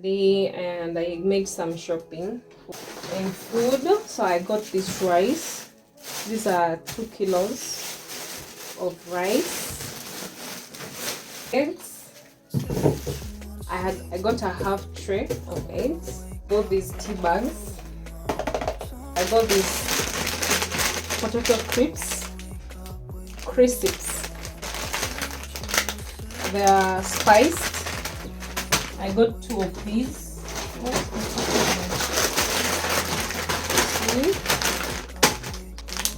yesterday and I made some shopping and food. So I got this rice. These are 2 kilos of rice. Eggs. I got a half tray of eggs. Got these tea bags. I got these potato crisps. They are spiced. I got 2 of these.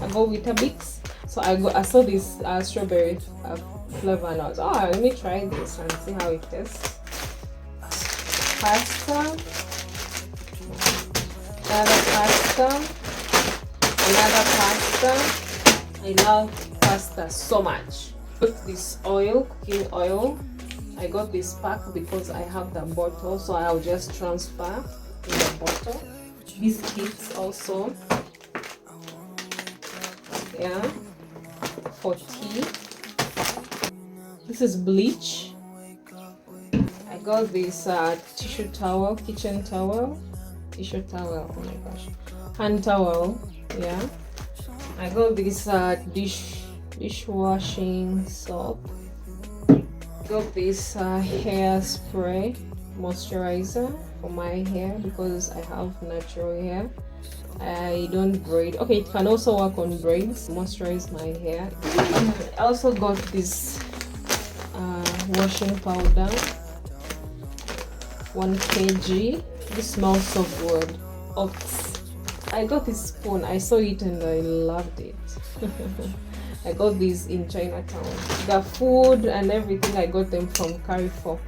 I got Weetabix. So I saw this strawberry flavor and I was let me try this and see how it tastes. Pasta, another pasta. I love pasta so much. Got this oil, cooking oil. I got this pack because I have the bottle, so I'll just transfer in the bottle. Biscuits also, yeah, for tea. This is bleach. I got this tissue towel, kitchen towel, tissue towel, oh my gosh, hand towel, yeah. I got this dishwashing soap. Got this hair spray moisturizer for my hair because I have natural hair. I don't braid. Okay, it can also work on braids. Moisturize my hair. I also got this washing powder, 1 kg. This smells so good. Oats. I got this spoon. I saw it and I loved it. I got these in Chinatown. The food and everything, I got them from Carrefour.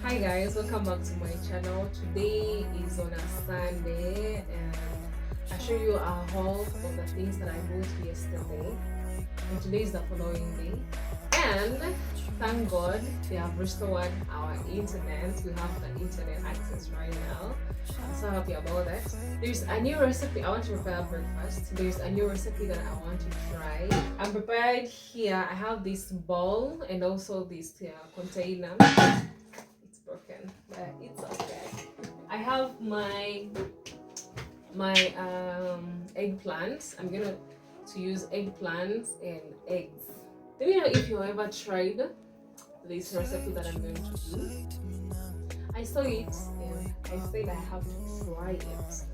Hi guys, welcome back to my channel. Today is on a Sunday and I show you a haul of the things that I bought yesterday, and today is the following day, and thank God they have restored our internet. We have the internet access right now. I'm so happy about that. There's a new recipe. I want to prepare breakfast. There's a new recipe that I want to try. I'm prepared here. I have this bowl and also this container. Broken, but it's okay. I have my eggplants. I'm gonna use eggplants and eggs. Let me know if you ever tried this recipe that I'm going to do. I saw it and I said I have to try it.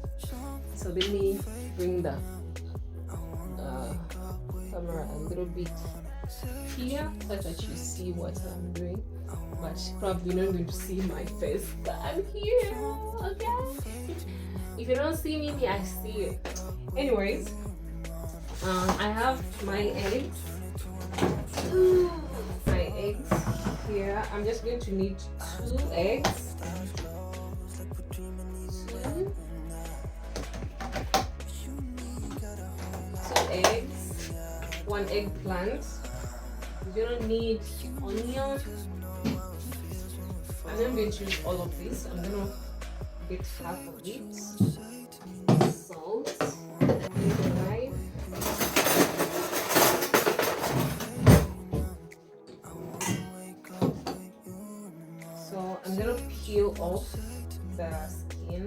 So let me bring the camera a little bit here so that you see what I'm doing. But probably not going to see my face, but I'm here, okay? If you don't see me, I see you. Anyways, I have my eggs. My eggs here. I'm just going to need 2 eggs. 2 eggs. 1 eggplant. You don't need onion. I'm not going to use all of this. I'm gonna get half of it. Salt. Need a knife. So I'm gonna peel off the skin.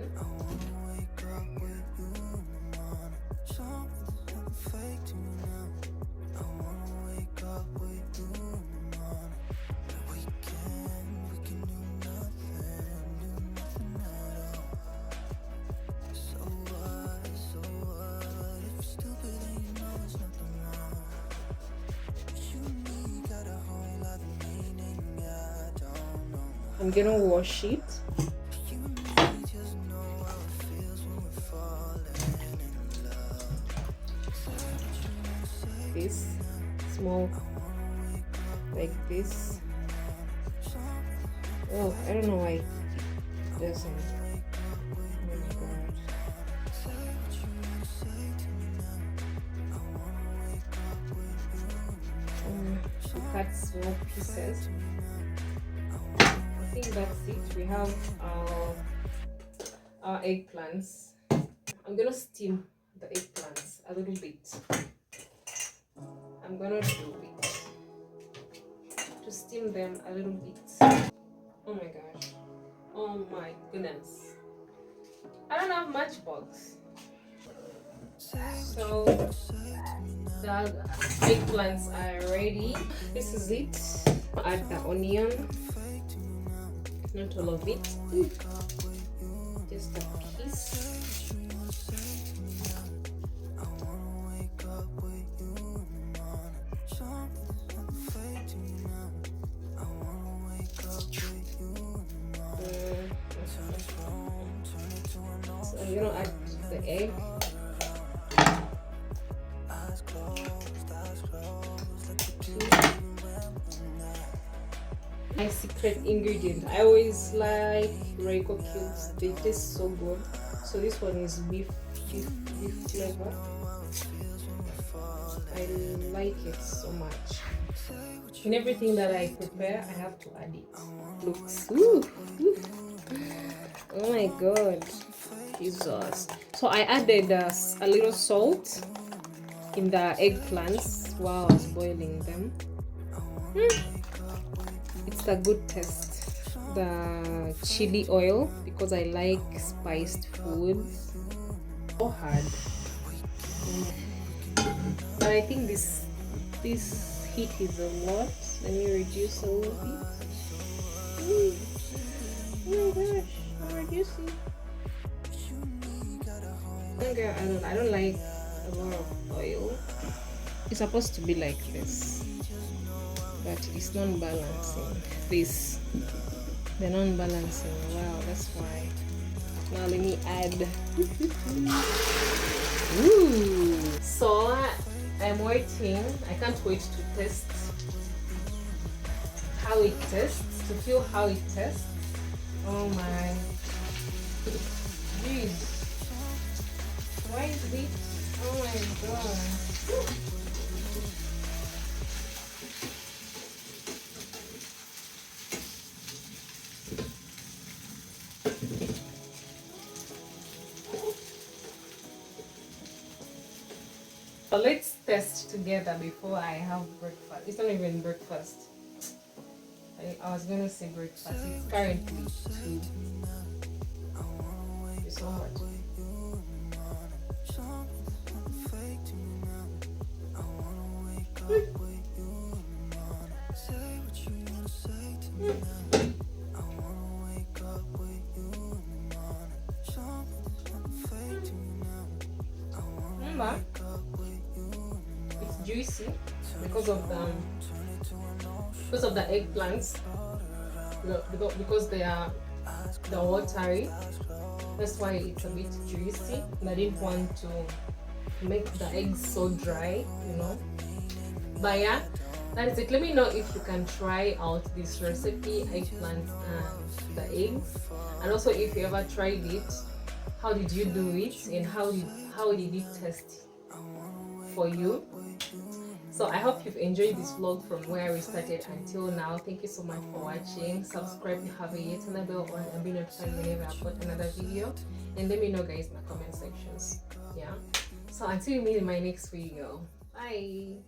I'm gonna wash it. This small, like this. Oh, I don't know why it doesn't. Oh my god. Cut small pieces. I think that's it. We have our eggplants. I'm gonna steam the eggplants a little bit. I'm gonna do it to steam them a little bit. Oh my gosh. Oh my goodness. I don't have matchbox. So the eggplants are ready. This is it. Add the onion. Not all of it. Just a piece. So I'm gonna add the egg. My secret ingredient. I always like Royco cubes. They taste so good. So this one is beef flavor. I like it so much. In everything that I prepare, I have to add it. Looks. Ooh. Oh my god, Jesus! So I added a little salt in the eggplants while I was boiling them. It's a good taste. The chili oil, because I like spiced food. So hard. But I think this heat is a lot. Let me reduce a little bit. Oh my gosh, I'm reducing. Okay, I don't like a lot of oil. It's supposed to be like this, but it's non-balancing. The non-balancing. Wow, that's why. Now let me add. Ooh. So I'm waiting. I can't wait to taste how it tastes, to feel how it tastes. Oh my. Jeez. Why is it? Oh my god. So let's test together before I have breakfast. It's not even breakfast. I was gonna say breakfast. It's currently 2. It's so hot. Remember, it's juicy because of the eggplants, because they're watery. That's why it's a bit juicy. And I didn't want to make the eggs so dry, you know. But yeah, that is it. Let me know if you can try out this recipe, eggplant and the eggs, and also if you ever tried it, how did you do it, and how did it taste for you? So I hope you've enjoyed this vlog from where we started until now. Thank you so much for watching. Subscribe if you haven't yet, turn the bell on and be notified whenever I upload another video. And let me know guys in the comment sections. Yeah. So until we meet in my next video. Bye.